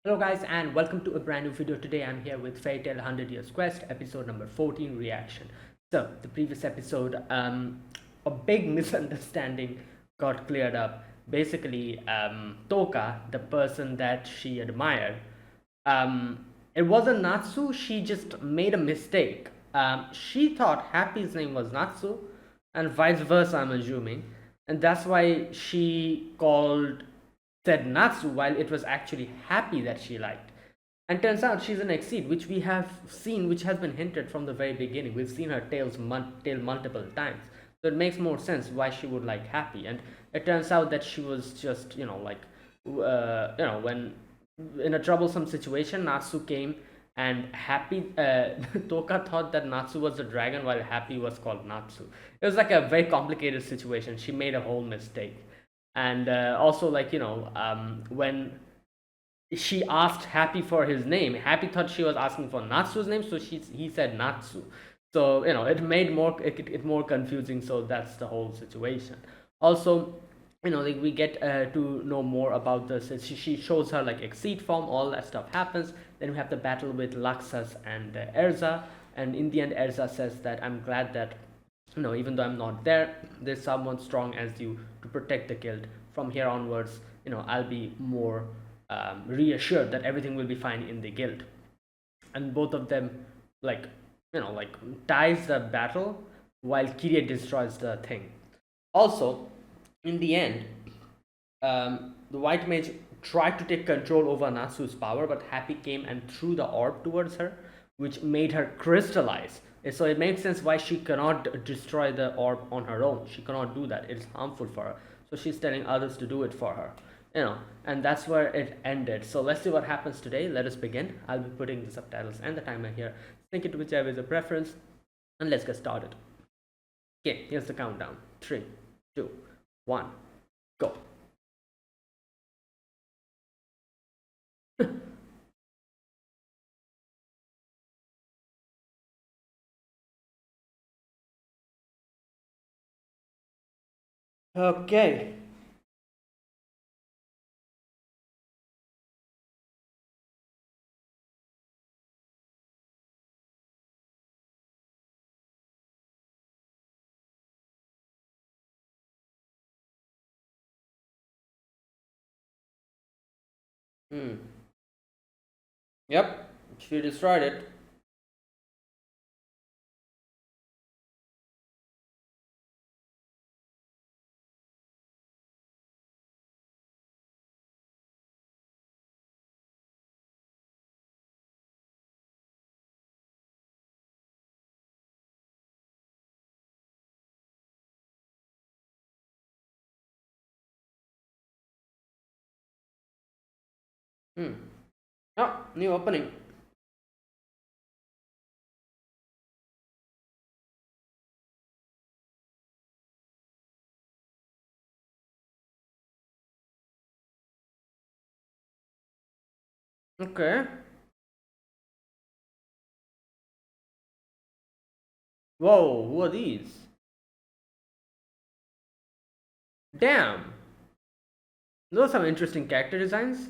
Hello guys and welcome to a brand new video. Today I'm here with Fairy Tail 100 Years Quest episode number 14 reaction. So the previous episode a big misunderstanding got cleared up. Basically Toka, the person that she admired, it wasn't Natsu. She just made a mistake. She thought Happy's name was Natsu and vice versa, I'm assuming, and that's why she called said Natsu while it was actually Happy that she liked. And turns out she's an Exceed, which we have seen, which has been hinted from the very beginning. We've seen her tail multiple times. So it makes more sense why she would like Happy. And it turns out that she was just, when in a troublesome situation, Natsu came and Happy, Toka thought that Natsu was a dragon while Happy was called Natsu. It was like a very complicated situation. She made a whole mistake. And also, when she asked Happy for his name, Happy thought she was asking for Natsu's name, so he said Natsu. So it made it more confusing. So that's the whole situation. Also, like we get to know more about this. She shows her like Exceed form, all that stuff happens. Then we have the battle with Laxus and Erza, and in the end, Erza says that I'm glad that even though I'm not there, there's someone strong as you to protect the guild. From here onwards, I'll be more reassured that everything will be fine in the guild. And both of them, like, ties the battle while Kirie destroys the thing. Also, in the end, the white mage tried to take control over Natsu's power, but Happy came and threw the orb towards her, which made her crystallize. So it makes sense why she cannot destroy the orb on her own. She cannot do that. It's harmful for her. So she's telling others to do it for her. And that's where it ended. So let's see what happens today. Let us begin. I'll be putting the subtitles and the timer here. Sync it to whichever is a preference. And let's get started. Okay, here's the countdown. 3, 2, 1, go. Okay. Hmm. Yep, she destroyed it. Hmm. Oh, new opening. Okay. Whoa, who are these? Damn. Those are some interesting character designs.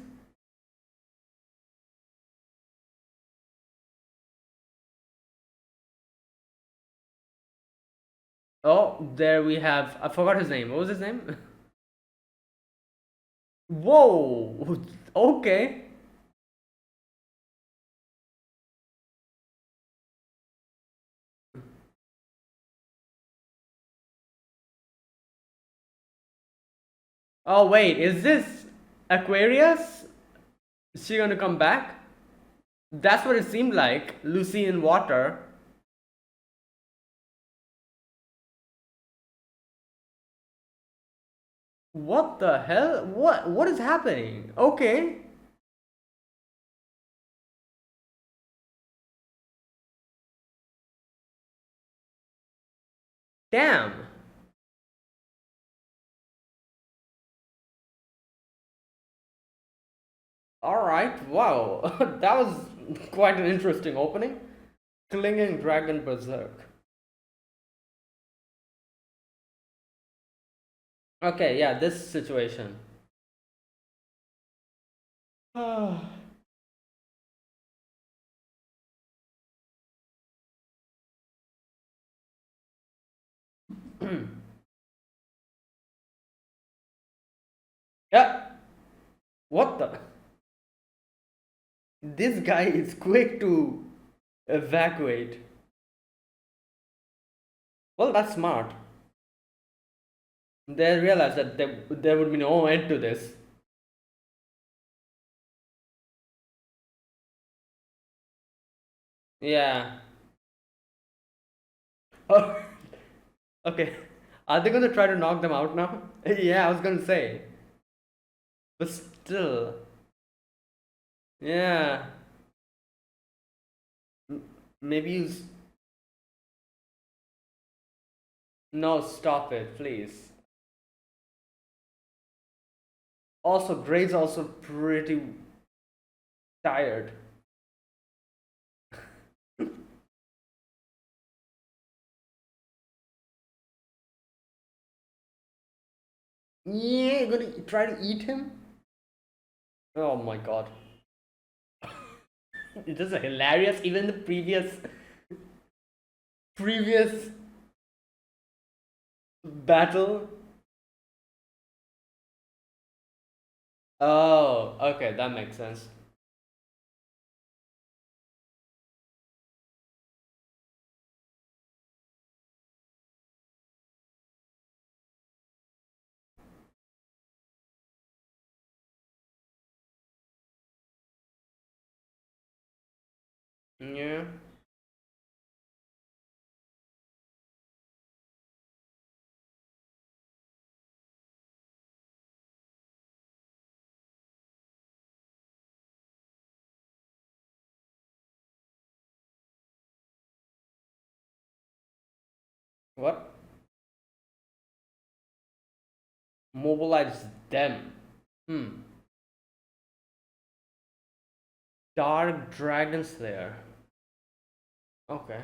Oh, there we have. I forgot his name. What was his name? Whoa. Okay. Oh, wait. Is this Aquarius? Is she gonna come back? That's what it seemed like. Lucy in water. What the hell? What is happening? Okay. Damn. Alright, wow. That was quite an interesting opening. Clinging Dragon Berserk. Okay, yeah, this situation. Yeah. What the? This guy is quick to evacuate. Well, that's smart. They realized that there would be no end to this. Yeah. Oh, okay. Are they gonna try to knock them out now? Yeah, I was gonna say. But still. Yeah. Maybe use. No, stop it, please. Also, Gray's also pretty tired. Yeah, gonna try to eat him? Oh my god. It is hilarious. Even the previous battle. Oh, okay, that makes sense. Yeah. What? Mobilize them. Hmm. Dark Dragon Slayer. Okay.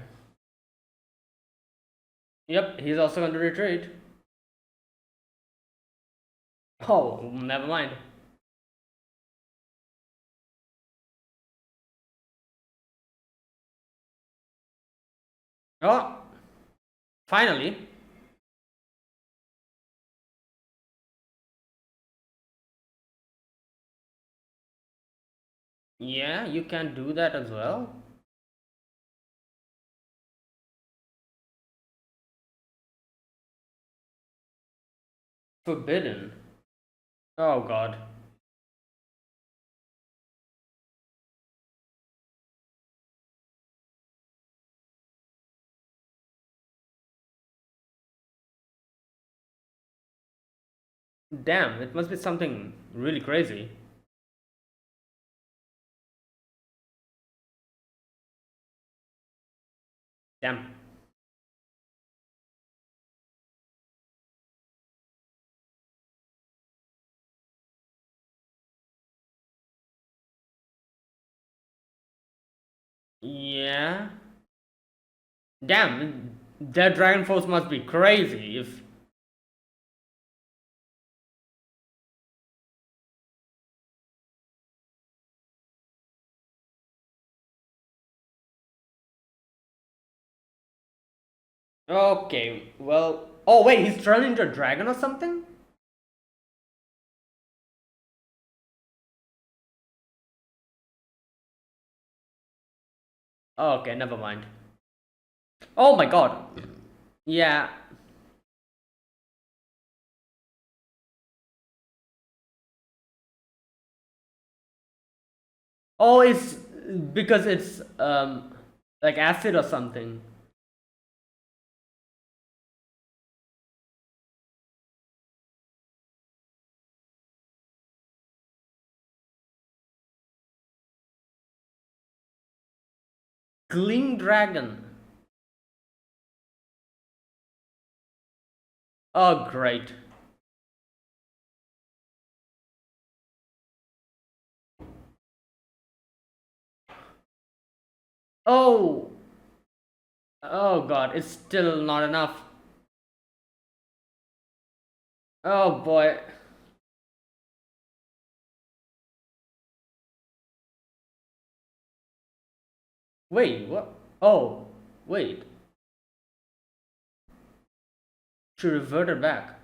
Yep, he's also going to retreat. Oh, never mind. Oh, finally. Yeah, you can do that as well. Forbidden. Oh god. Damn, it must be something really crazy. Damn. Yeah. Damn, that Dragon Force must be crazy if. Okay, well. Oh, wait, he's turned into a dragon or something? Oh, okay, never mind. Oh my god. Yeah. Oh, it's because it's like acid or something. Gling Dragon. Oh, great. Oh, oh god, it's still not enough. Oh boy. Wait, what? Oh, wait. She reverted back.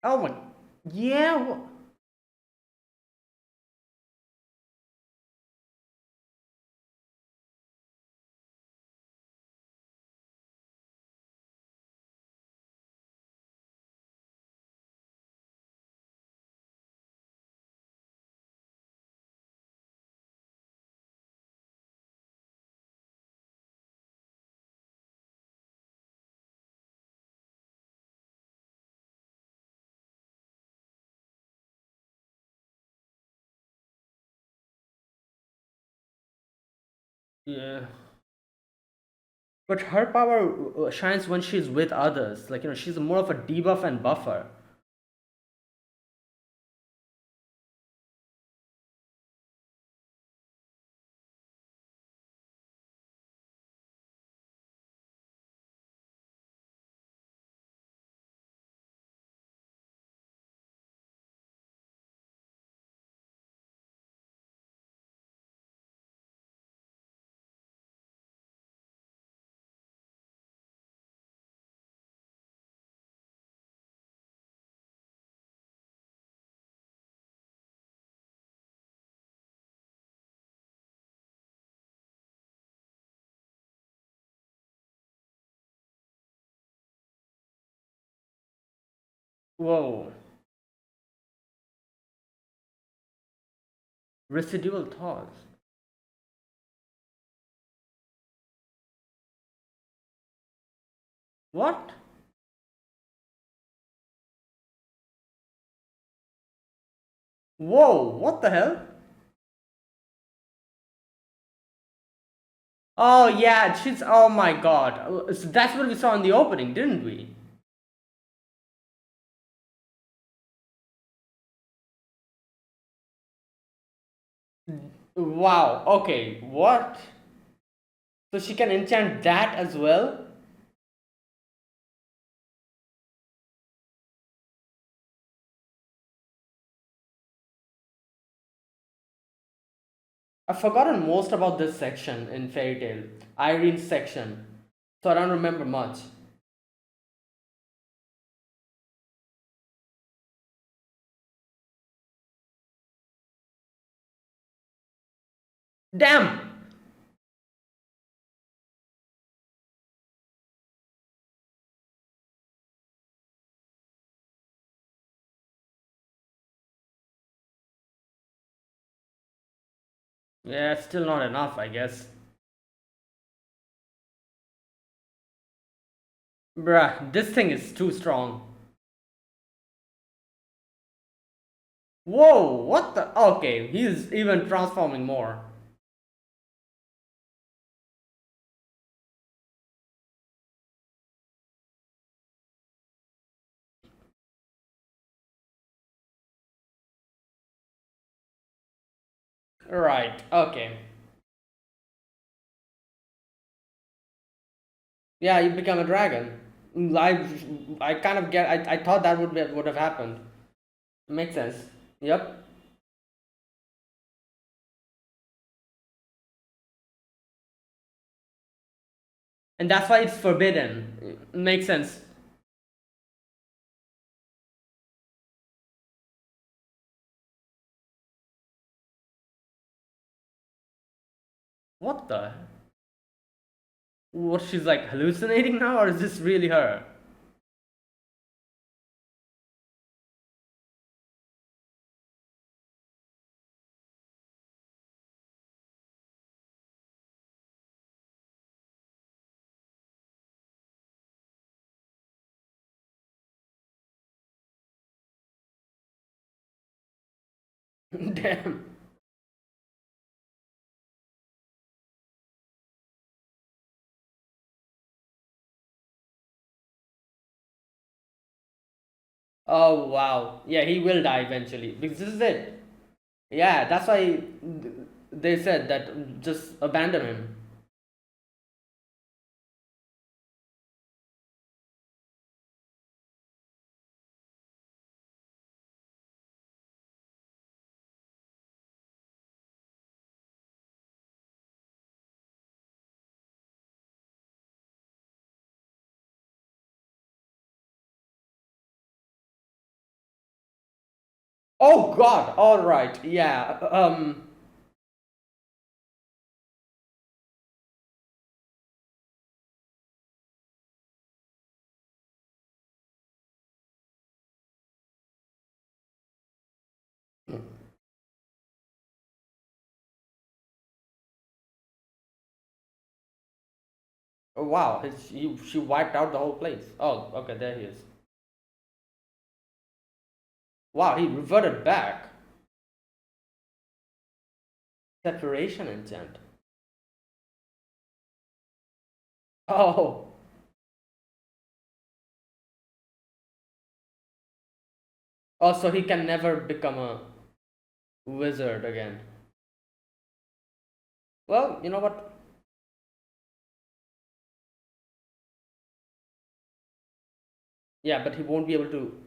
Oh my. Yeah. Yeah. But her power shines when she's with others. Like, she's more of a debuff and buffer. Whoa. Residual thoughts. What? Whoa, what the hell? Oh yeah, she's. Oh my god. So that's what we saw in the opening, didn't we? Wow, okay, what? So she can enchant that as well? I've forgotten most about this section in Fairy Tail, Irene's section, so I don't remember much. Damn! Yeah, still not enough, I guess. Bruh, this thing is too strong. Whoa, what the? Okay, he's even transforming more. Right, okay. Yeah, you become a dragon. I kind of get. I thought that would have happened. Makes sense. Yep. And that's why it's forbidden. Makes sense. What the? What? She's like hallucinating now, or is this really her? Damn. Oh wow. Yeah, he will die eventually because this is it. Yeah, that's why they said that just abandon him. Oh God! All right, yeah. Oh, wow, she wiped out the whole place. Oh, okay, there he is. Wow, he reverted back. Separation enchant. Oh, oh, so he can never become a wizard again. Well, you know what? Yeah, but he won't be able to.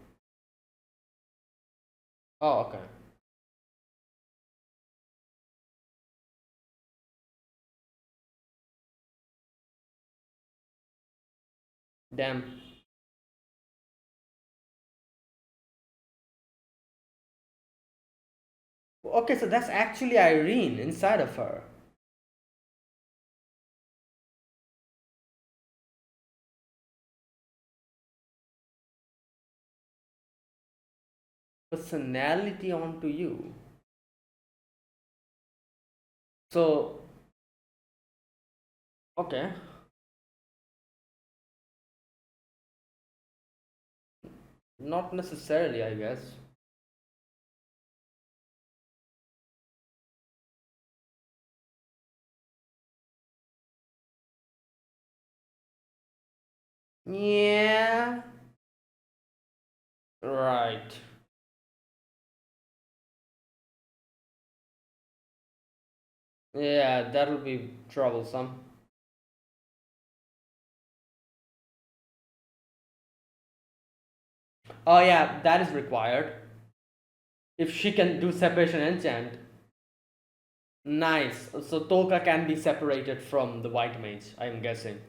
Oh, okay. Damn. Okay, so that's actually Irene inside of her. Personality onto you. So, okay. Not necessarily, I guess. Yeah. Right. Yeah, that'll be troublesome. Oh, yeah, that is required. If she can do separation enchant, nice. So Toka can be separated from the white mage, I'm guessing.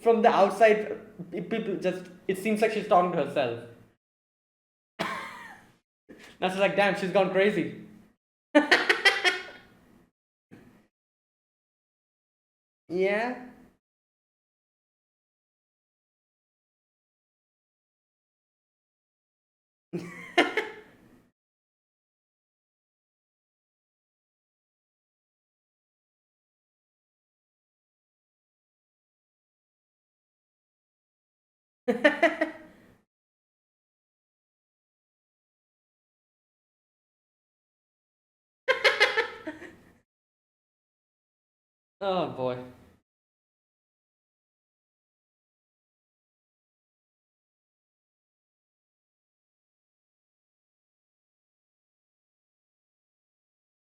From the outside, people just, it seems like she's talking to herself. That's like, damn, she's gone crazy. Yeah. Oh boy.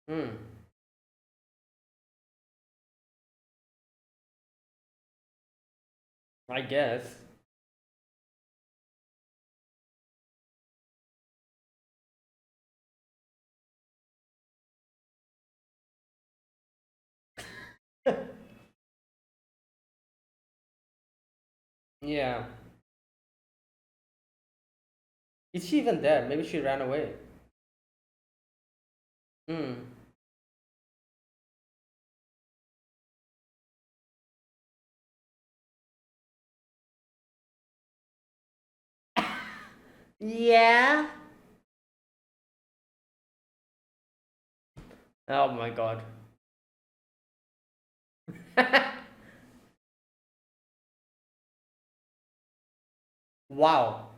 Hmm. I guess. Yeah. Is she even there? Maybe she ran away. Hmm. Yeah. Oh my god. Wow.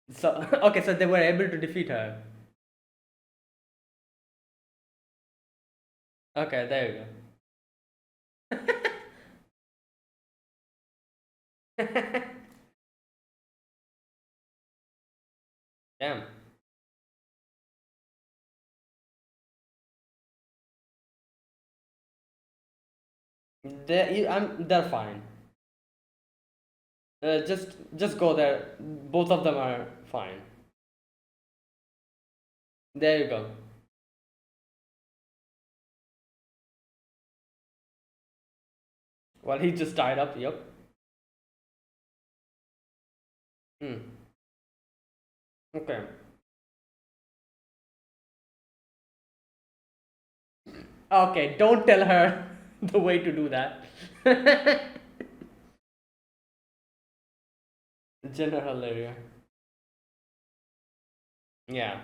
So okay, so they were able to defeat her. Okay, there you go. Damn. They're fine. Just go there. Both of them are fine. There you go. Well, he just tied up. Yep. Hmm. Okay. Okay. Don't tell her the way to do that. General area. Yeah.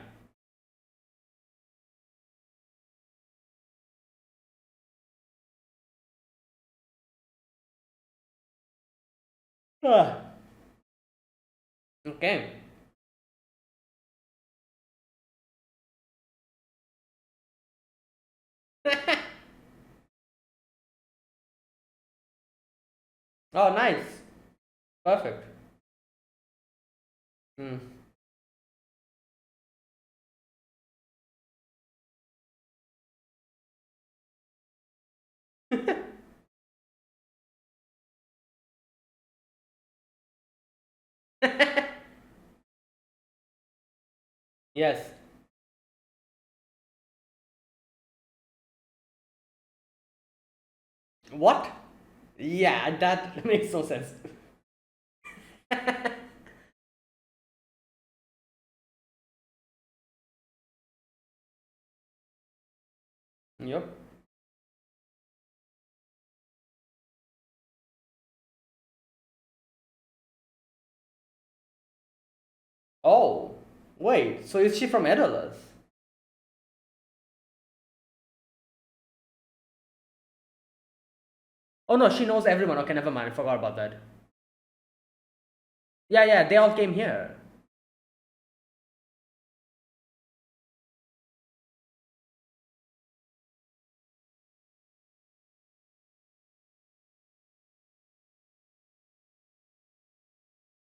Ah, okay. Oh, nice. Perfect. Hmm. Yes. What? Yeah, that makes no sense. Yep. Oh, wait. So is she from Edolas? Oh no, she knows everyone. Okay, never mind. I forgot about that. Yeah, yeah. They all came here.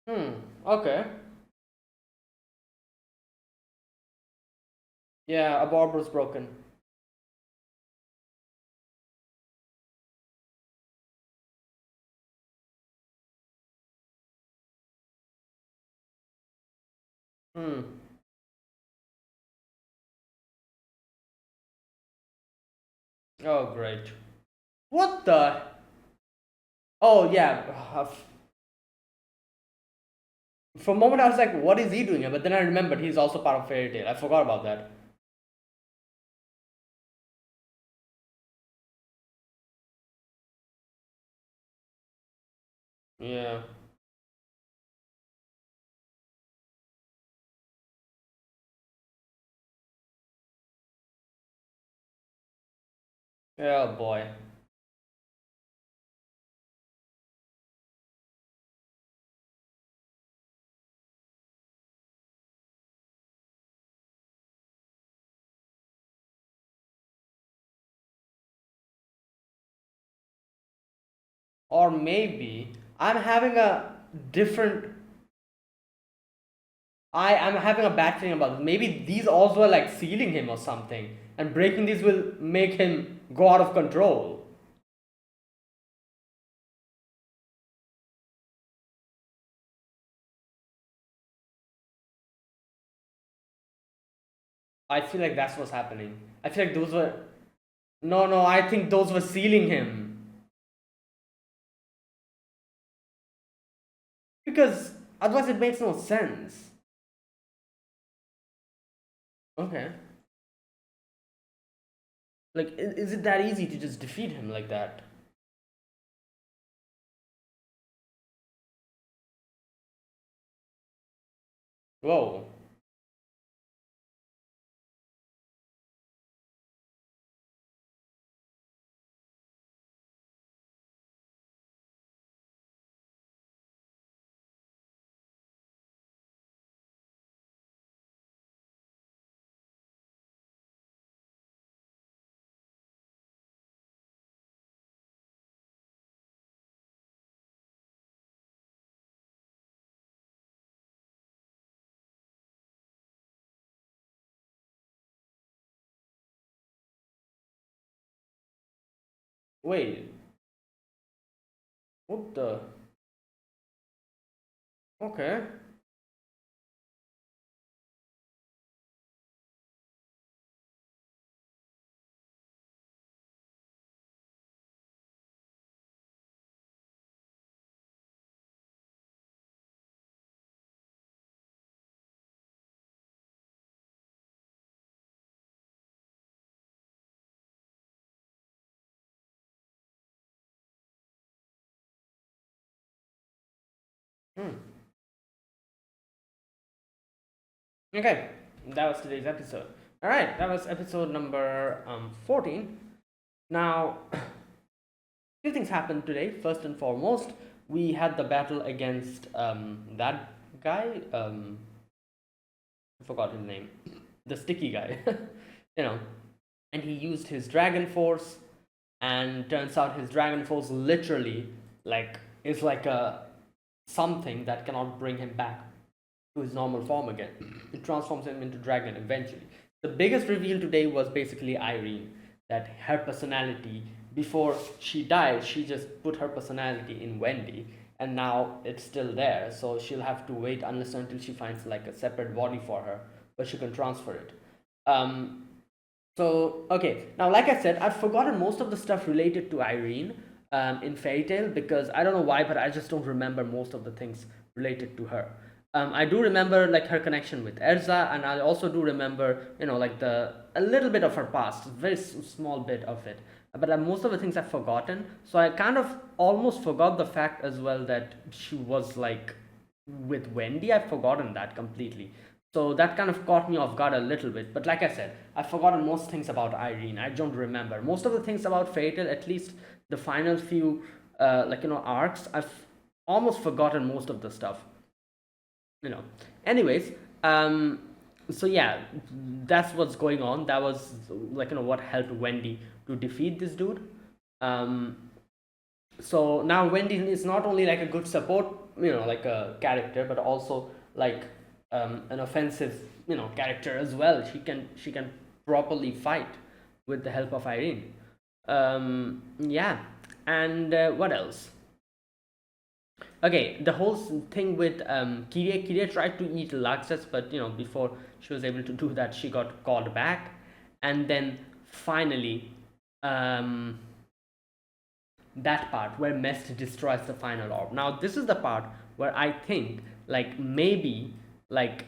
Hmm. Okay. Yeah, a barb was broken. Hmm. Oh, great. What the? Oh yeah. For a moment, I was like, "What is he doing here?" But then I remembered he's also part of Fairy Tail. I forgot about that. Yeah. Oh boy. Or maybe I'm having a different. I'm having a bad feeling about this. Maybe these also are like sealing him or something, and breaking these will make him go out of control. I feel like that's what's happening. I feel like those were. No, no, I think those were sealing him. Because otherwise it makes no sense. Okay. Like, is it that easy to just defeat him like that? Whoa. Wait, what the? Okay. Hmm. Okay, that was today's episode. All right, that was episode number 14. Now, few things happened today. First and foremost, we had the battle against that guy. I forgot his name. The sticky guy. you know, and he used his dragon force, and turns out his dragon force literally like is like a something that cannot bring him back to his normal form again. It transforms him into dragon eventually. The biggest reveal today was basically Irene, that her personality, before she died, she just put her personality in Wendy, and now it's still there. So she'll have to wait unless until she finds like a separate body for her, but she can transfer it. Um, okay, now like I said, I've forgotten most of the stuff related to Irene in Fairy Tail because I don't know why, but I just don't remember most of the things related to her. I do remember like her connection with Erza, and I also do remember, like the a little bit of her past, very small bit of it. But most of the things I've forgotten, so I kind of almost forgot the fact as well that she was like with Wendy. I've forgotten that completely. So that kind of caught me off guard a little bit. But like I said, I've forgotten most things about Irene. I don't remember. Most of the things about Fairy Tail, at least the final few, arcs, I've almost forgotten most of the stuff. You know. Anyways, um, so yeah, that's what's going on. That was what helped Wendy to defeat this dude. Um, so now Wendy is not only like a good support, like a character, but also like an offensive, character as well. She can properly fight with the help of Irene. Yeah, and what else? Okay, the whole thing with Kiria tried to eat Laxus, but before she was able to do that, she got called back, and then finally, um, that part where Mest destroys the final orb. Now this is the part where I think like maybe like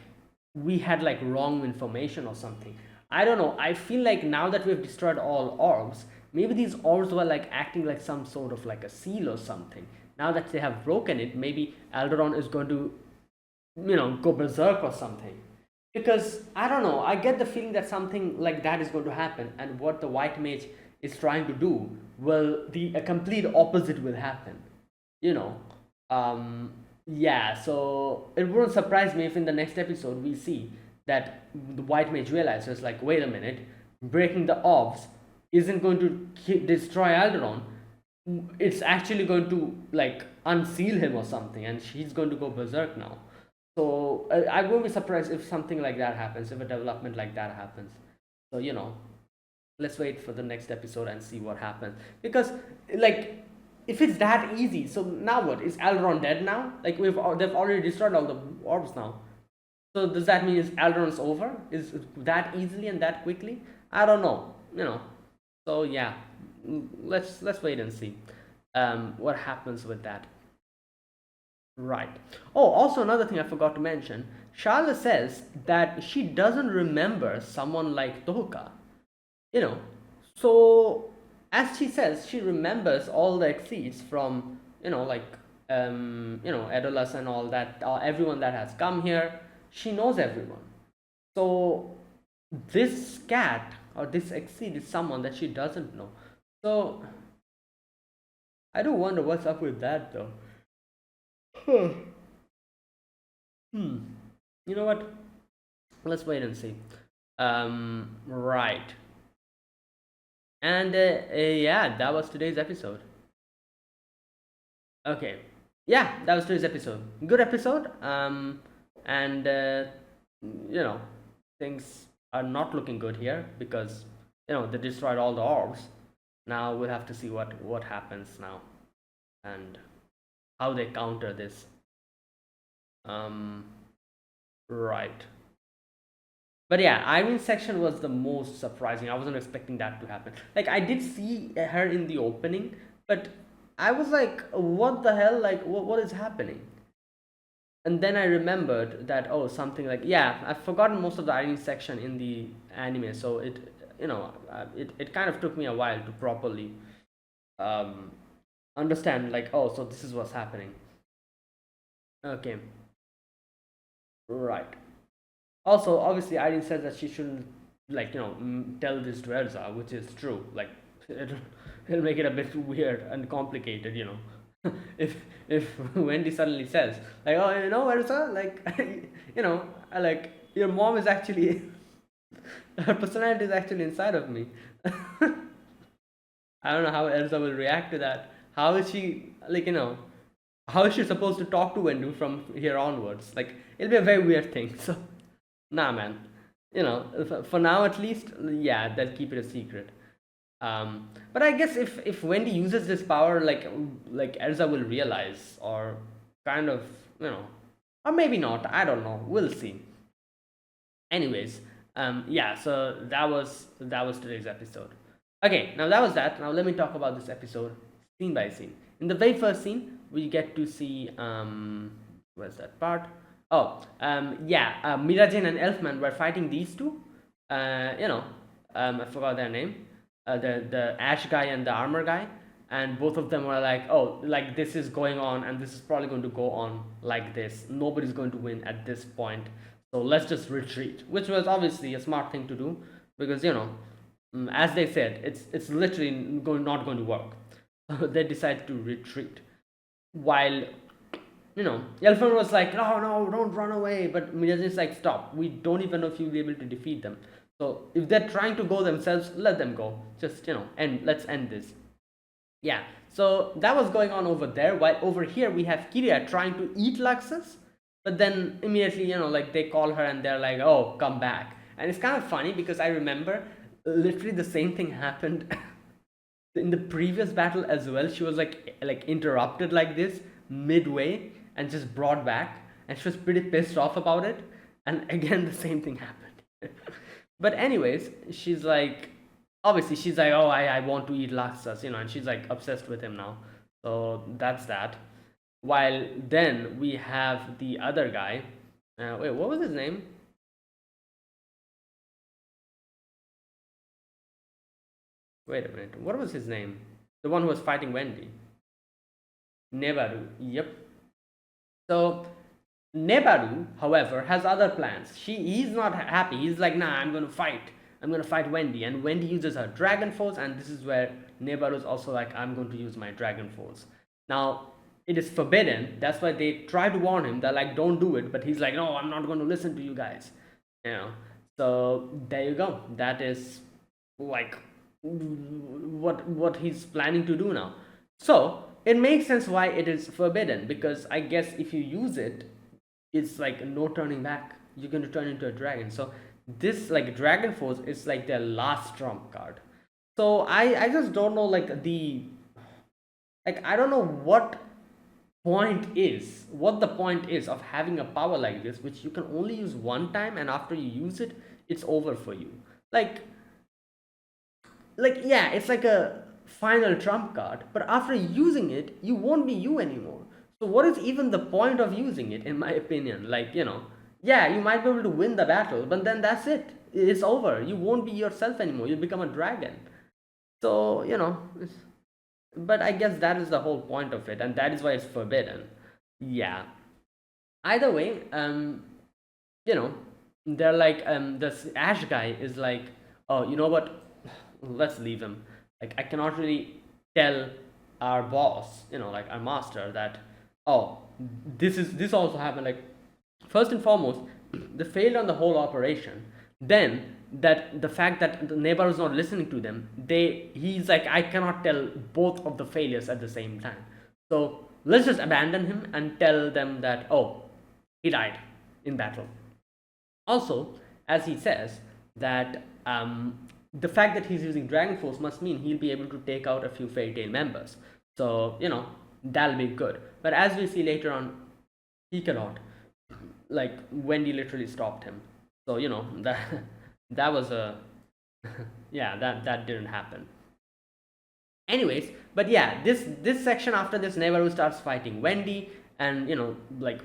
we had like wrong information or something. I don't know. I feel like now that we've destroyed all orbs, maybe these orbs were like acting like some sort of like a seal or something. Now that they have broken it, maybe Alderon is going to go berserk or something. Because I don't know, I get the feeling that something like that is going to happen, and what the white mage is trying to do, well, the a complete opposite will happen. You know, yeah. So it wouldn't surprise me if in the next episode we see that the white mage realizes, like, wait a minute, breaking the orbs isn't going to destroy Alderon. It's actually going to like unseal him or something, and she's going to go berserk now. So I won't be surprised if something like that happens, if a development like that happens. So let's wait for the next episode and see what happens. Because like, if it's that easy, so now what? Is Alderon dead now? Like they've already destroyed all the orbs now. So does that mean is Alderon's over? Is it that easily and that quickly? I don't know. So yeah, let's wait and see what happens with that. Right. Oh, also another thing I forgot to mention. Charlotte says that she doesn't remember someone like Tohoka. You know, so as she says, she remembers all the exceeds from Edolas and all that, everyone that has come here. She knows everyone. So this cat or this exceed is someone that she doesn't know. So I do wonder what's up with that though. Hmm. You know what? Let's wait and see. Right. And yeah, that was today's episode. Okay. Yeah, that was today's episode. Good episode. And you know, things are not looking good here because they destroyed all the orbs. Now we'll have to see what happens now and how they counter this. Um, right. But yeah, Irene's section was the most surprising. I wasn't expecting that to happen. Like I did see her in the opening, but I was like, what the hell? Like what is happening? And then I remembered that, oh, something like, yeah, I've forgotten most of the Irene section in the anime, so it kind of took me a while to properly um, understand, like, oh, so this is what's happening. Okay, right. Also, obviously, Irene says that she shouldn't, like, tell this to Elsa, which is true. Like, it'll, it'll make it a bit weird and complicated. if Wendy suddenly says, like, oh, Elsa, like, like, your mom is actually, her personality is actually inside of me. I don't know how Elsa will react to that. How is she, like, how is she supposed to talk to Wendy from here onwards? Like, it'll be a very weird thing. So, nah, man. For now at least, yeah, they'll keep it a secret. But I guess if Wendy uses this power, like Elsa will realize, or kind of, or maybe not. I don't know. We'll see. Anyways, yeah. So that was today's episode. Okay, now that was that. Now let me talk about this episode scene by scene. In the very first scene, we get to see where's that part? Oh, yeah. Mira Jane and Elfman were fighting these two. I forgot their name. The Ash guy and the armor guy, and both of them were like, oh, like this is going on, and this is probably going to go on like this. Nobody's going to win at this point, so let's just retreat. Which was obviously a smart thing to do because as they said, it's literally not going to work. So they decided to retreat. While Elfman was like, no, no, don't run away. But Miyazaki's like, stop. We don't even know if you'll be able to defeat them. So if they're trying to go themselves, let them go. Just and let's end this. Yeah. So that was going on over there. While over here we have Kiria trying to eat Luxus, but then immediately like they call her and they're like, oh, come back. And it's kind of funny because I remember literally the same thing happened in the previous battle as well. She was like interrupted like this midway and just brought back, and she was pretty pissed off about it. And again, the same thing happened. But anyways, she's like, obviously she's like, oh, I want to eat Laxas, and she's like obsessed with him now. So that's that. While then we have the other guy. Wait, what was his name? Wait a minute. What was his name? The one who was fighting Wendy. Nebaru. Yep. So Nebaru, however, has other plans. He's not happy. He's like, nah, I'm gonna fight. I'm gonna fight Wendy. And Wendy uses her Dragon Force, and this is where Nebaru is also like, I'm going to use my Dragon Force. Now, it is forbidden. That's why they try to warn him. They're like, don't do it. But he's like, no, I'm not going to listen to you guys. So there you go. That is like what he's planning to do now. So it makes sense why it is forbidden, because I guess if you use it, it's like no turning back. You're going to turn into a dragon. So this like Dragon Force is like their last trump card. So I just don't know I don't know what the point is of having a power like this, which you can only use one time, and after you use it, it's over for you. Like yeah, it's like a final trump card, but after using it, you won't be you anymore. So what is even the point of using it, in my opinion? Yeah, you might be able to win the battle, but then that's it. It's over. You won't be yourself anymore. You become a dragon. So but I guess that is the whole point of it, and that is why it's forbidden. Yeah. Either way, they're like, this Ash guy is like, oh, you know what? Let's leave him. Like, I cannot really tell our boss, like our master, that, oh, this also happened. Like, first and foremost, they failed on the whole operation. Then that the fact that the neighbor is not listening to them, he's like, I cannot tell both of the failures at the same time. So let's just abandon him and tell them that, oh, he died in battle. Also, as he says that the fact that he's using Dragon Force must mean he'll be able to take out a few Fairy Tail members. So, that'll be good. But as we see later on, he cannot. Like, Wendy literally stopped him. So, that that was a yeah, that didn't happen. Anyways, but yeah, this section after this, Nebaru starts fighting Wendy, and like,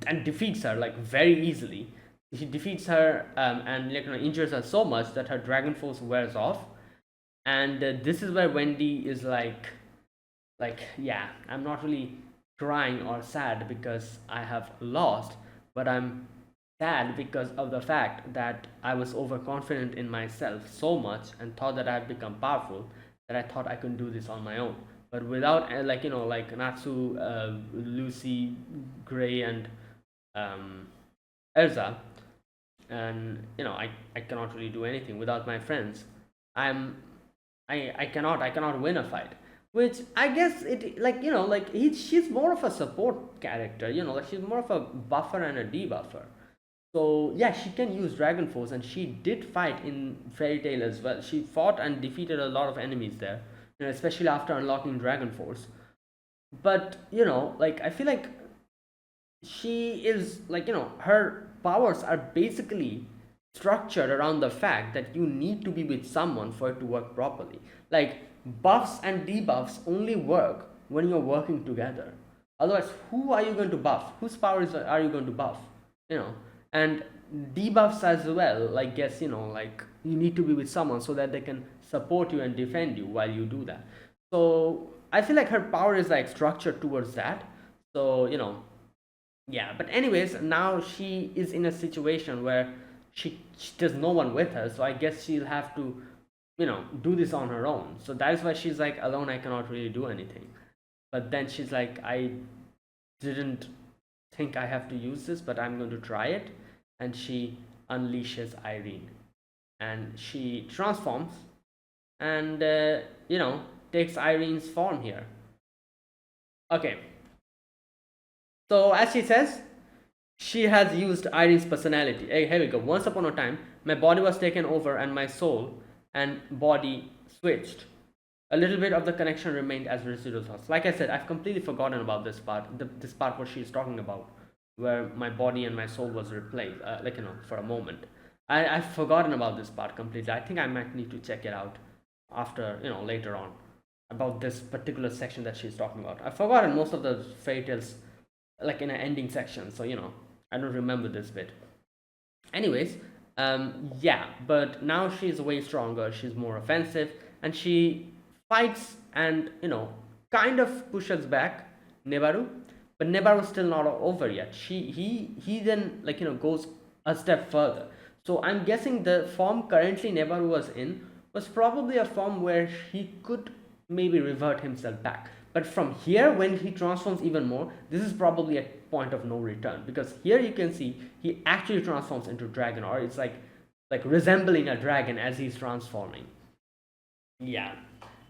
and defeats her like very easily. He defeats her, and like, injures her so much that her Dragon Force wears off. And this is where Wendy is like, yeah, I'm not really crying or sad because I have lost, but I'm sad because of the fact that I was overconfident in myself so much and thought that I had become powerful, that I thought I could do this on my own. But without, like Natsu, Lucy, Gray, and um, Erza, and I cannot really do anything without my friends. I'm I cannot win a fight. Which I guess it, like, she's more of a support character, like she's more of a buffer and a debuffer. So yeah, she can use Dragon Force, and she did fight in Fairy Tail as well. She fought and defeated a lot of enemies there, especially after unlocking Dragon Force. But like, I feel like she is like, her powers are basically structured around the fact that you need to be with someone for it to work properly. Like, buffs and debuffs only work when you're working together. Otherwise, who are you going to buff? Whose powers are you going to buff? you know and debuffs as well, like, guess, like, you need to be with someone so that they can support you and defend you while you do that. So I feel like her power is like structured towards that. So yeah, but anyways, now she is in a situation where there's no one with her, so I guess she'll have to do this on her own. So that is why she's like, alone I cannot really do anything. But then she's like, I didn't think I have to use this, but I'm going to try it. And she unleashes Irene, and she transforms, and takes Irene's form here. Okay, so as she says, she has used Irene's personality. Hey, here we go. Once upon a time, my body was taken over and my soul and body switched. A little bit of the connection remained as residual thoughts. Like I said, I've completely forgotten about this part. This part what she's talking about, where my body and my soul was replaced, for a moment. I've forgotten about this part completely. I think I might need to check it out after, later on, about this particular section that she's talking about. I've forgotten most of the fairy tales, like, in an ending section, so I don't remember this bit. Anyways, yeah, but now she's way stronger. She's more offensive, and she fights and kind of pushes back Nebaru, but Nebaru's still not over yet. He then, goes a step further. So I'm guessing the form currently Nebaru was in was probably a form where he could maybe revert himself back. But from here, when he transforms even more, this is probably a point of no return, because here you can see he actually transforms into dragon, or it's like resembling a dragon as he's transforming. Yeah,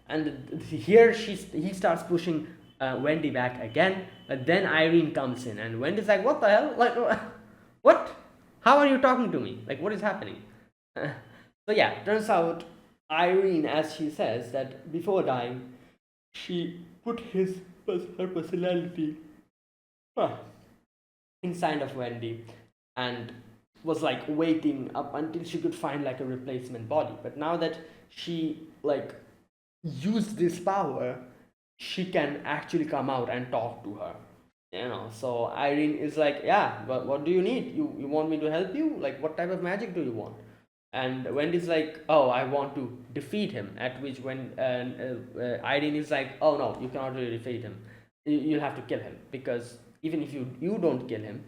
and here he starts pushing Wendy back again, but then Irene comes in, and Wendy's like, "What the hell? Like, what? How are you talking to me? Like, what is happening?" So yeah, turns out Irene, as she says, that before dying, she put her personality inside of Wendy, and was like waiting up until she could find like a replacement body. But now that she like used this power, she can actually come out and talk to her. So Irene is like, yeah, but what do you need? You want me to help you? Like, what type of magic do you want? And Wendy's like, oh, I want to defeat him. At which, when Irene is like, oh no, you cannot really defeat him. You'll have to kill him, because even if you don't kill him,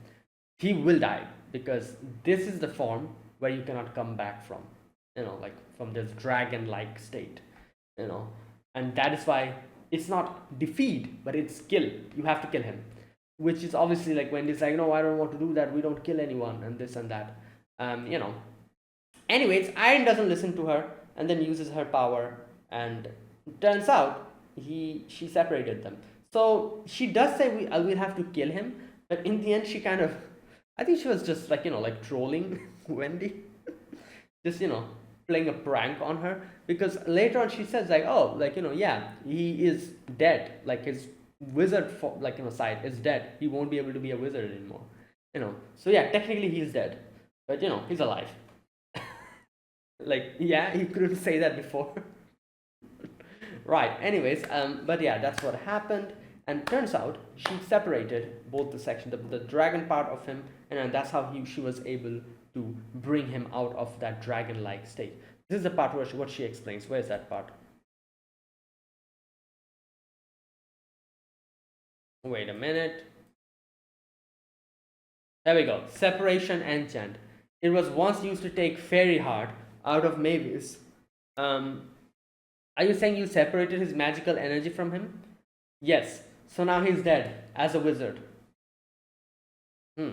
he will die, because this is the form where you cannot come back from. Like, from this dragon-like state. And that is why it's not defeat, but it's kill. You have to kill him, which is obviously like Wendy's like, no, I don't want to do that. We don't kill anyone, and this and that. Anyways, Iron doesn't listen to her, and then uses her power, and turns out she separated them. So she does say we'll have to kill him, but in the end she I think she was just like trolling Wendy, just playing a prank on her, because later on she says like, oh, like, yeah, he is dead, like his wizard for, like, side is dead, he won't be able to be a wizard anymore, so yeah, technically he's dead, but he's alive. Like, yeah, he couldn't say that before. Right, anyways, but yeah, that's what happened. And turns out she separated both the section, the dragon part of him, and that's how she was able to bring him out of that dragon like state. This is the part where what she explains. Where is that part? Wait a minute. There we go. Separation enchant. It was once used to take fairy heart out of Mavis. Um, are you saying you separated his magical energy from him? Yes. So now he's dead as a wizard. Hmm.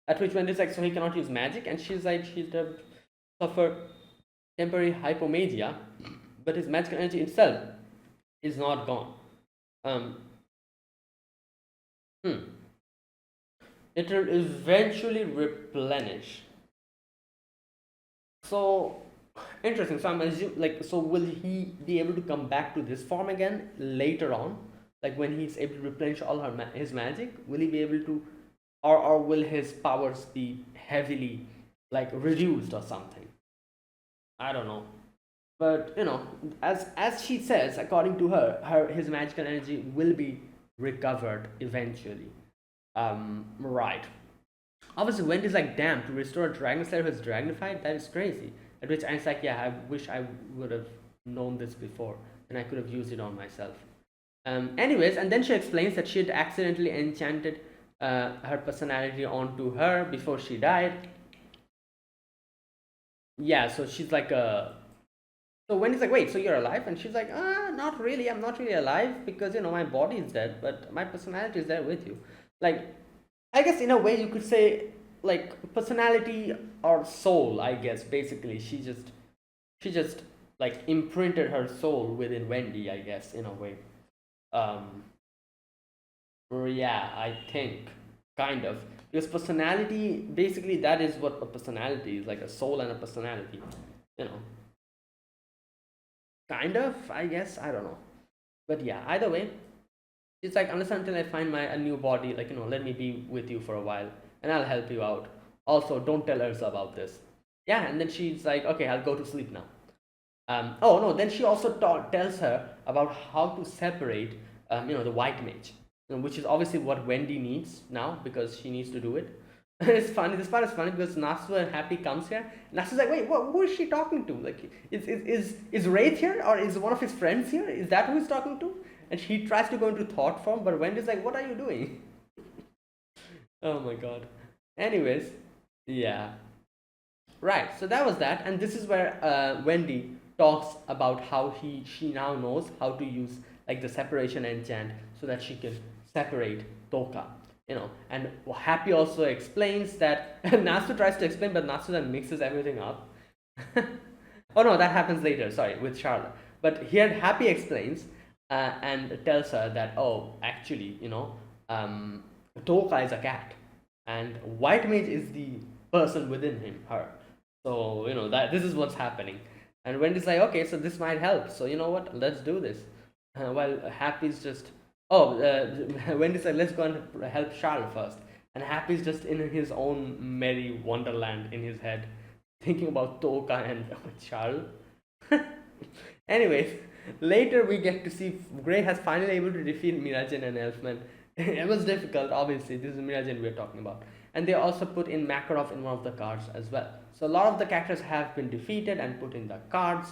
At which Wendy's like, so he cannot use magic, and she's like, she's suffer temporary hypomagia, but his magical energy itself is not gone. Um. Hmm. It will eventually replenish. So interesting. So I'm assuming, like, so will he be able to come back to this form again later on? Like when he's able to replenish all his magic, will he be able to, or will his powers be heavily like reduced or something? I don't know. But as she says, according to her his magical energy will be recovered eventually. Right. Obviously, Wendy's like, damn, to restore a Dragon Slayer who's dragonified, that is crazy. At which Ein's like, yeah, I wish I would have known this before, and I could have used it on myself. Anyways, and then she explains that she had accidentally enchanted her personality onto her before she died. Yeah, so she's like a. So Wendy's like, wait, so you're alive? And she's like, not really. I'm not really alive because my body is dead, but my personality is there with you. Like, I guess in a way you could say like personality or soul. I guess basically she just like imprinted her soul within Wendy. I guess in a way. Um, yeah, I think kind of, because personality basically that is what a personality is, like a soul and a personality. You know, kind of. I guess I don't know, but yeah. Either way, it's like, unless until I find my a new body, like let me be with you for a while, and I'll help you out. Also, don't tell Elsa about this. Yeah, and then she's like, okay, I'll go to sleep now. Oh no, then she also tells her about how to separate, the white mage, which is obviously what Wendy needs now because she needs to do it. It's funny. This part is funny because Nasu and Happy comes here. Nasu's like, wait, who is she talking to? Like, is Wraith here, or is one of his friends here? Is that who he's talking to? And he tries to go into thought form, but Wendy's like, what are you doing? Oh my god. Anyways, yeah. Right, so that was that, and this is where Wendy talks about how she now knows how to use like the separation enchant so that she can separate Toka. And Happy also explains that Nasu tries to explain, but Nasu then mixes everything up. Oh no, that happens later. Sorry, with Charlotte. But here Happy explains and tells her that, oh, actually, Toka is a cat, and White Mage is the person within her. So that this is what's happening, and Wendy's like, okay, so this might help. So you know what? Let's do this. While Happy's just, oh, Wendy's like, let's go and help Charles first, and Happy's just in his own merry wonderland in his head, thinking about Toka and Charles. Anyways, later we get to see Gray has finally able to defeat Miragen and Elfman. It was difficult, obviously. This is Miragen we're talking about. And they also put in Makarov in one of the cards as well. So a lot of the characters have been defeated and put in the cards.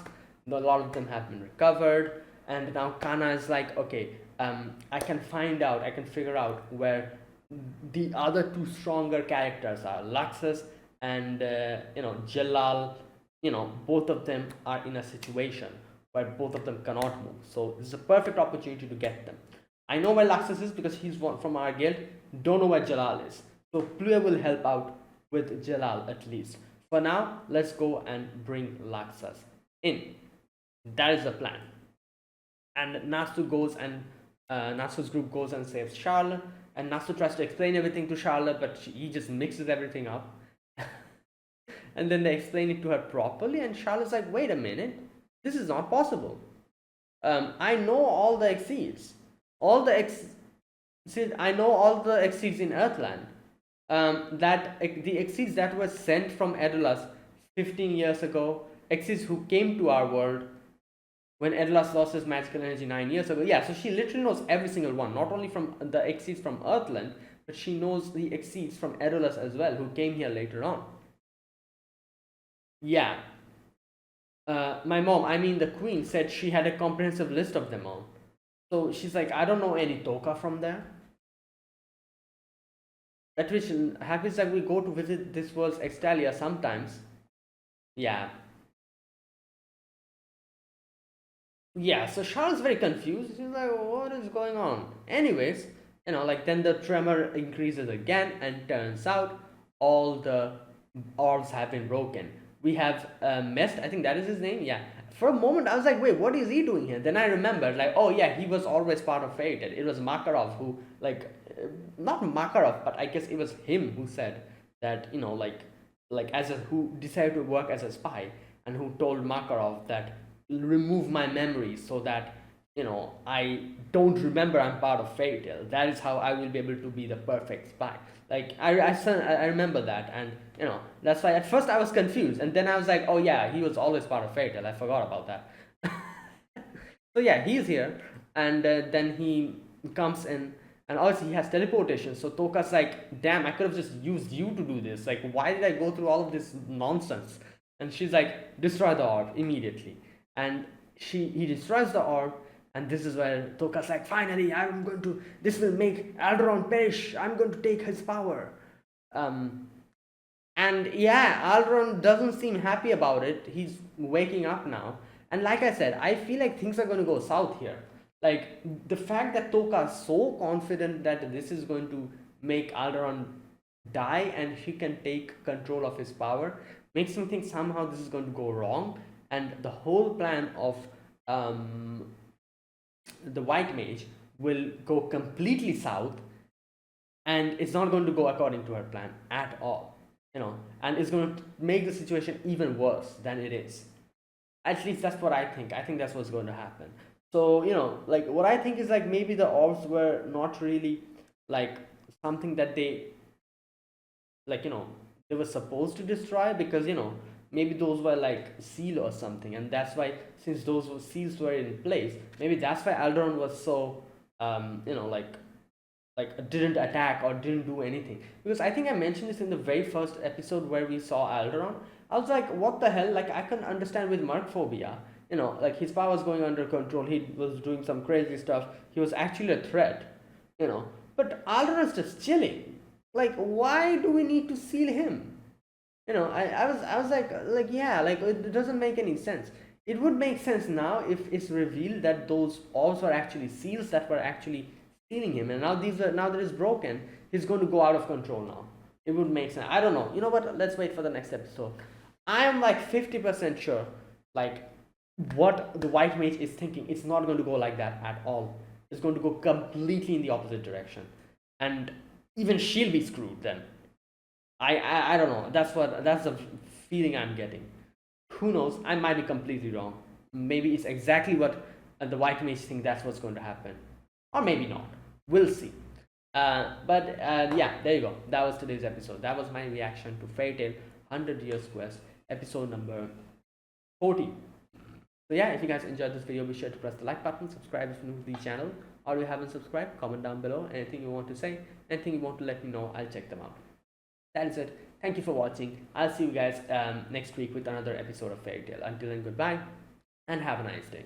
A lot of them have been recovered. And now Kana is like, okay, I can figure out where the other two stronger characters are, Luxus and Jalal. Both of them are in a situation where both of them cannot move. So this is a perfect opportunity to get them. I know where Luxus is because he's one from our guild. Don't know where Jalal is. So Plue will help out with Jalal at least. For now, let's go and bring Luxus in. That is the plan. And Nasu goes and Nasu's group goes and saves Charlotte. And Nasu tries to explain everything to Charlotte, but he just mixes everything up. And then they explain it to her properly, and Charlotte's like, wait a minute, this is not possible. I know all the exceeds. All the I know all the exceeds in Earthland. That the exceeds that were sent from Edolas 15 years ago, exceeds who came to our world when Edolas lost his magical energy 9 years ago. Yeah, so she literally knows every single one, not only from the exceeds from Earthland, but she knows the exceeds from Edolas as well, who came here later on. Yeah, my mom, I mean the queen, said she had a comprehensive list of them all. So she's like, I don't know any Toka from there. At which happens that we go to visit this world's Extalia sometimes. Yeah. Yeah, so Charlotte's very confused. She's like, what is going on? Anyways, like then the tremor increases again, and turns out all the orbs have been broken. We have Mest, I think that is his name. Yeah. For a moment, I was like, wait, what is he doing here? Then I remembered, like, oh yeah, he was always part of Fate. It was Makarov who, like, not Makarov, but I guess it was him who said that, like as a who decided to work as a spy, and who told Makarov that remove my memories so that I don't remember I'm part of Fairy Tail. That is how I will be able to be the perfect spy. Like I remember that, and that's why at first I was confused, and then I was like, oh yeah, he was always part of Fairy Tail. I forgot about that. So yeah, he's here, and then he comes in, and also he has teleportation. So Toka's like, damn, I could have just used you to do this. Like, why did I go through all of this nonsense? And she's like, destroy the orb immediately. And he destroys the orb, and this is where Toka's like, finally, this will make Alderon perish. I'm going to take his power. Um, and yeah, Alderon doesn't seem happy about it. He's waking up now. And like I said, I feel like things are going to go south here. Like, the fact that Toka is so confident that this is going to make Alderon die and he can take control of his power makes me think somehow this is going to go wrong. And the whole plan of the white mage will go completely south, and it's not going to go according to her plan at all, and it's going to make the situation even worse than it is. At least that's what I think that's what's going to happen. So like what I think is, like, maybe the orbs were not really like something that like they were supposed to destroy, because maybe those were like seal or something, and that's why, since those seals were in place, maybe that's why Alderon was so like didn't attack or didn't do anything. Because I think I mentioned this in the very first episode where we saw Alderon. I was like, what the hell? Like, I can understand with Mercphobia, like his power was going under control, he was doing some crazy stuff, he was actually a threat, but Alderon's just chilling. Like, why do we need to seal him? I was like, yeah, like, it doesn't make any sense. It would make sense now if it's revealed that those orbs were actually seals that were actually sealing him, and now that it's broken, he's going to go out of control now. It would make sense. I don't know. You know what? Let's wait for the next episode. I am like 50% sure, like, what the white mage is thinking. It's not going to go like that at all. It's going to go completely in the opposite direction, and even she'll be screwed then. I don't know. That's the feeling I'm getting. Who knows? I might be completely wrong. Maybe it's exactly what the white mage think that's what's going to happen, or maybe not. We'll see. But yeah, there you go. That was today's episode. That was my reaction to Fairy Tail 100 Years Quest, episode number 40. So yeah, if you guys enjoyed this video, be sure to press the like button, subscribe if you're new to the channel, or if you haven't subscribed, comment down below. Anything you want to say, anything you want to let me know, I'll check them out. That is it. Thank you for watching. I'll see you guys next week with another episode of Fairy Tail. Until then, goodbye and have a nice day.